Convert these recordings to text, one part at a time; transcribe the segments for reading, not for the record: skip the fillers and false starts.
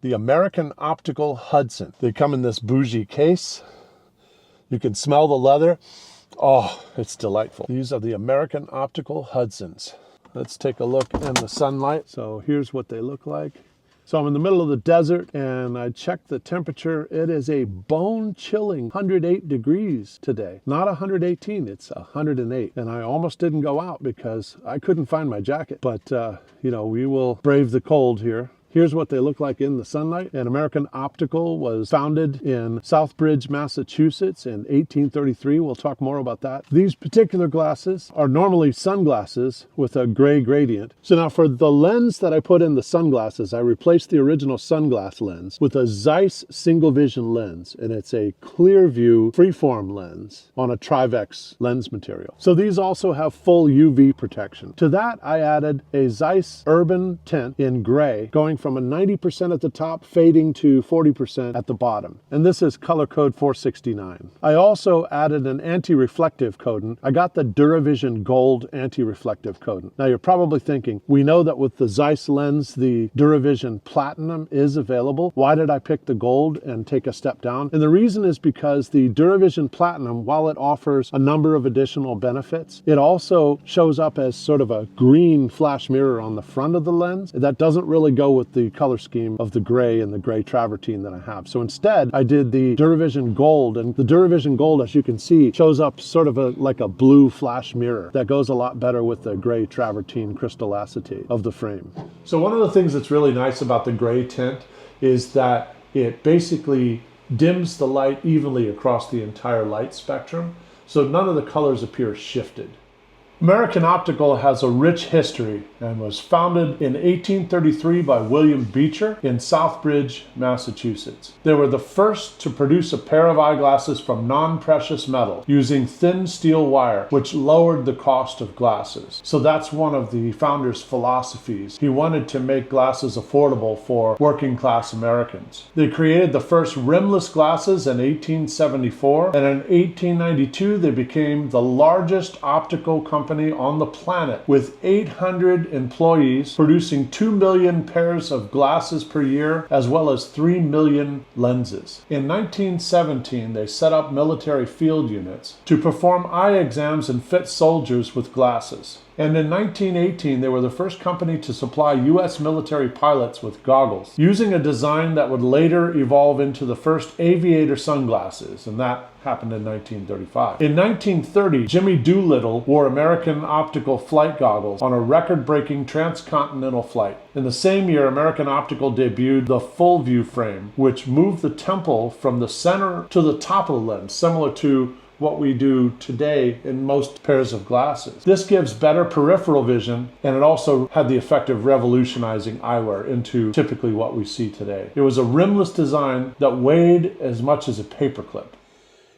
The American Optical Hudson. They come in this bougie case. You can smell the leather. Oh, it's delightful. These are the American Optical Hudsons. Let's take a look in the sunlight. So here's what they look like. So I'm in the middle of the desert and I checked the temperature. It is a bone-chilling 108 degrees today. Not 118, it's 108. And I almost didn't go out because I couldn't find my jacket. But, you know, we will brave the cold here. Here's what they look like in the sunlight. And American Optical was founded in Southbridge, Massachusetts in 1833. We'll talk more about that. These particular glasses are normally sunglasses with a gray gradient. So now for the lens that I put in the sunglasses, I replaced the original sunglass lens with a Zeiss single vision lens. And it's a clear view freeform lens on a Trivex lens material. So these also have full UV protection. To that, I added a Zeiss urban tint in gray, going from a 90% at the top fading to 40% at the bottom. And this is color code 469. I also added an anti-reflective coating. I got the DuraVision Gold anti-reflective coating. Now you're probably thinking, we know that with the Zeiss lens, the DuraVision Platinum is available. Why did I pick the gold and take a step down? And the reason is because the DuraVision Platinum, while it offers a number of additional benefits, it also shows up as sort of a green flash mirror on the front of the lens. That doesn't really go with the color scheme of the gray and the gray travertine that I have. So instead, I did the DuraVision Gold, and the DuraVision Gold, as you can see, shows up sort of like a blue flash mirror that goes a lot better with the gray travertine crystal acetate of the frame. So one of the things that's really nice about the gray tint is that it basically dims the light evenly across the entire light spectrum, so none of the colors appear shifted. American Optical has a rich history and was founded in 1833 by William Beecher in Southbridge, Massachusetts. They were the first to produce a pair of eyeglasses from non-precious metal using thin steel wire, which lowered the cost of glasses. So that's one of the founder's philosophies. He wanted to make glasses affordable for working class Americans. They created the first rimless glasses in 1874, and in 1892 they became the largest optical company on the planet with 800 employees producing 2 million pairs of glasses per year as well as 3 million lenses. In 1917 they set up military field units to perform eye exams and fit soldiers with glasses. And in 1918, they were the first company to supply U.S. military pilots with goggles, using a design that would later evolve into the first Aviator sunglasses, and that happened in 1935. In 1930, Jimmy Doolittle wore American Optical flight goggles on a record-breaking transcontinental flight. In the same year, American Optical debuted the Ful-Vue frame, which moved the temple from the center to the top of the lens, similar to what we do today in most pairs of glasses. This gives better peripheral vision, and it also had the effect of revolutionizing eyewear into typically what we see today. It was a rimless design that weighed as much as a paperclip.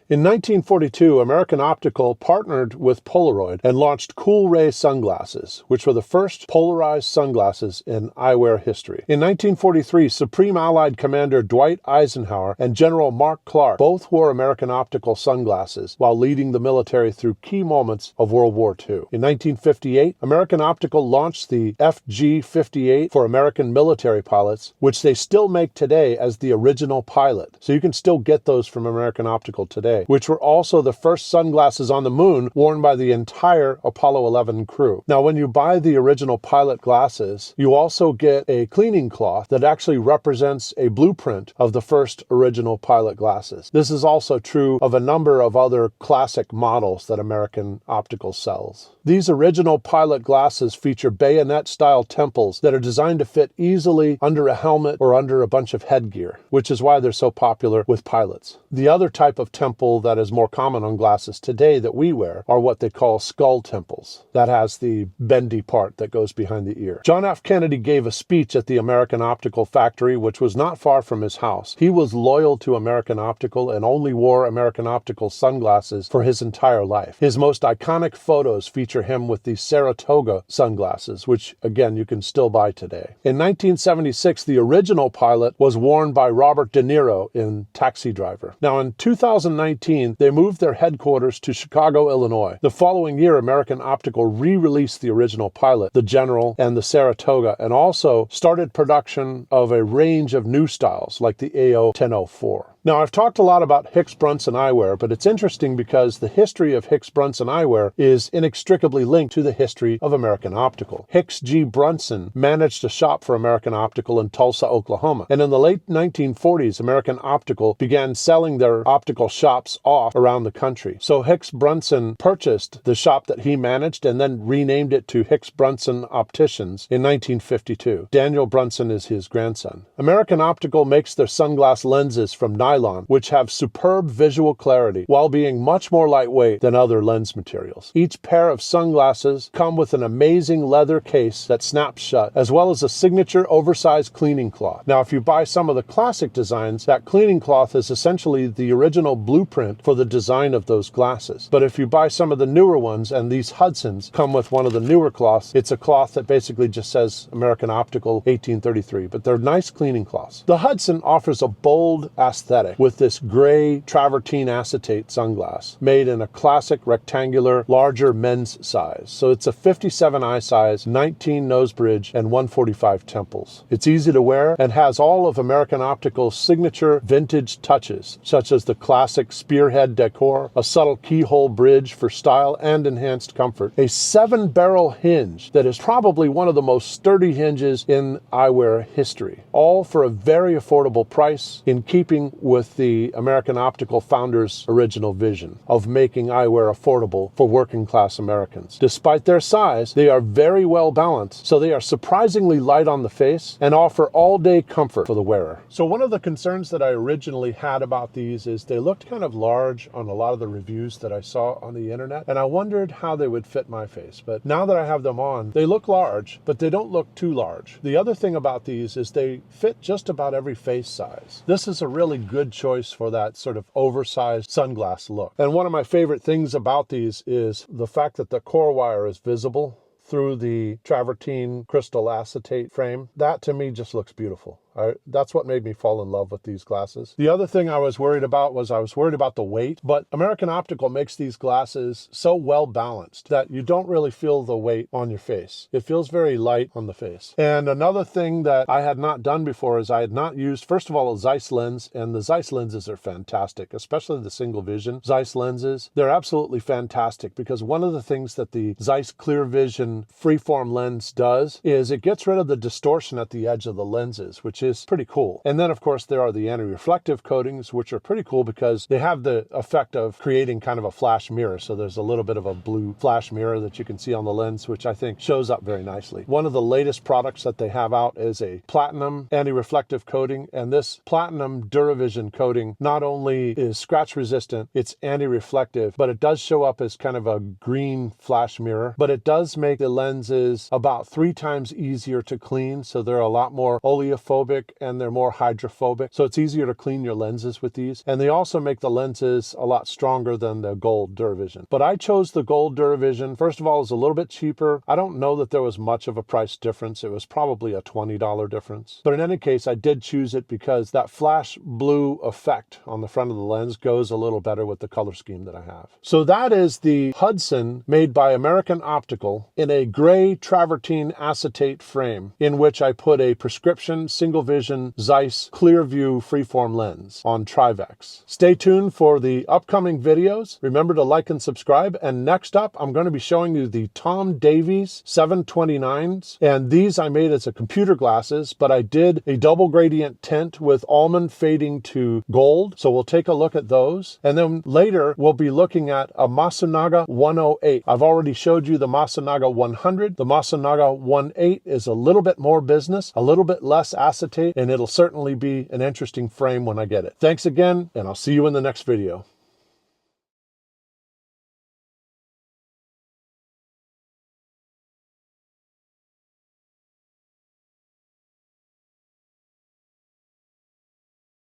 In 1942, American Optical partnered with Polaroid and launched Cool Ray sunglasses, which were the first polarized sunglasses in eyewear history. In 1943, Supreme Allied Commander Dwight Eisenhower and General Mark Clark both wore American Optical sunglasses while leading the military through key moments of World War II. In 1958, American Optical launched the FG-58 for American military pilots, which they still make today as the original Pilot. So you can still get those from American Optical today, which were also the first sunglasses on the moon worn by the entire Apollo 11 crew. Now, when you buy the original Pilot glasses, you also get a cleaning cloth that actually represents a blueprint of the first original Pilot glasses. This is also true of a number of other classic models that American Optical sells. These original Pilot glasses feature bayonet-style temples that are designed to fit easily under a helmet or under a bunch of headgear, which is why they're so popular with pilots. The other type of temple that is more common on glasses today that we wear are what they call skull temples. That has the bendy part that goes behind the ear. John F. Kennedy gave a speech at the American Optical factory, which was not far from his house. He was loyal to American Optical and only wore American Optical sunglasses for his entire life. His most iconic photos feature him with the Saratoga sunglasses, which again you can still buy today. In 1976, the original Pilot was worn by Robert De Niro in Taxi Driver. Now in 2019, 1918, they moved their headquarters to Chicago, Illinois. The following year, American Optical re-released the original Pilot, the General, and the Saratoga, and also started production of a range of new styles like the AO 1004. Now, I've talked a lot about Hicks Brunson eyewear, but it's interesting because the history of Hicks Brunson eyewear is inextricably linked to the history of American Optical. Hicks G. Brunson managed a shop for American Optical in Tulsa, Oklahoma, and in the late 1940s, American Optical began selling their optical shops off around the country. So Hicks Brunson purchased the shop that he managed and then renamed it to Hicks Brunson Opticians in 1952. Daniel Brunson is his grandson. American Optical makes their sunglass lenses from nylon, which have superb visual clarity while being much more lightweight than other lens materials. Each pair of sunglasses come with an amazing leather case that snaps shut, as well as a signature oversized cleaning cloth. Now, if you buy some of the classic designs, that cleaning cloth is essentially the original blueprint for the design of those glasses. But if you buy some of the newer ones, and these Hudsons come with one of the newer cloths, it's a cloth that basically just says American Optical 1833, but they're nice cleaning cloths. The Hudson offers a bold aesthetic with this gray travertine acetate sunglass made in a classic rectangular, larger men's size. So it's a 57 eye size, 19 nose bridge, and 145 temples. It's easy to wear and has all of American Optical's signature vintage touches, such as the classic spearhead decor, a subtle keyhole bridge for style and enhanced comfort, a 7-barrel hinge that is probably one of the most sturdy hinges in eyewear history, all for a very affordable price, in keeping with the American Optical founders' original vision of making eyewear affordable for working class Americans. Despite their size, they are very well balanced, so they are surprisingly light on the face and offer all-day comfort for the wearer. So one of the concerns that I originally had about these is they looked kind of large on a lot of the reviews that I saw on the internet, and I wondered how they would fit my face. But now that I have them on, they look large, but they don't look too large. The other thing about these is they fit just about every face size. This is a really good choice for that sort of oversized sunglass look. And one of my favorite things about these is the fact that the core wire is visible through the travertine crystal acetate frame. That to me just looks beautiful. That's what made me fall in love with these glasses. The other thing I was worried about was the weight, but American Optical makes these glasses so well balanced that you don't really feel the weight on your face. It feels very light on the face. And another thing that I had not done before is I had not used, first of all, a Zeiss lens, and the Zeiss lenses are fantastic, especially the single vision Zeiss lenses. They're absolutely fantastic because one of the things that the Zeiss Clear Vision freeform lens does is it gets rid of the distortion at the edge of the lenses, which is pretty cool. And then of course there are the anti-reflective coatings, which are pretty cool because they have the effect of creating kind of a flash mirror. So there's a little bit of a blue flash mirror that you can see on the lens, which I think shows up very nicely. One of the latest products that they have out is a platinum anti-reflective coating, and this platinum DuraVision coating not only is scratch resistant, it's anti-reflective, but it does show up as kind of a green flash mirror, but it does make the lenses about 3 times easier to clean. So they're a lot more oleophobic and they're more hydrophobic. So it's easier to clean your lenses with these. And they also make the lenses a lot stronger than the gold DuraVision. But I chose the gold DuraVision. First of all, it's a little bit cheaper. I don't know that there was much of a price difference. It was probably a $20 difference. But in any case, I did choose it because that flash blue effect on the front of the lens goes a little better with the color scheme that I have. So that is the Hudson made by American Optical in a gray travertine acetate frame, in which I put a prescription single vision Zeiss Clearview freeform lens on Trivex. Stay tuned for the upcoming videos. Remember to like and subscribe. And next up, I'm going to be showing you the Tom Davies 729s. And these I made as a computer glasses, but I did a double gradient tint with almond fading to gold. So we'll take a look at those. And then later, we'll be looking at a Masunaga 108. I've already showed you the Masunaga 100. The Masunaga 18 is a little bit more business, a little bit less acetate, and it'll certainly be an interesting frame when I get it. Thanks again, and I'll see you in the next video.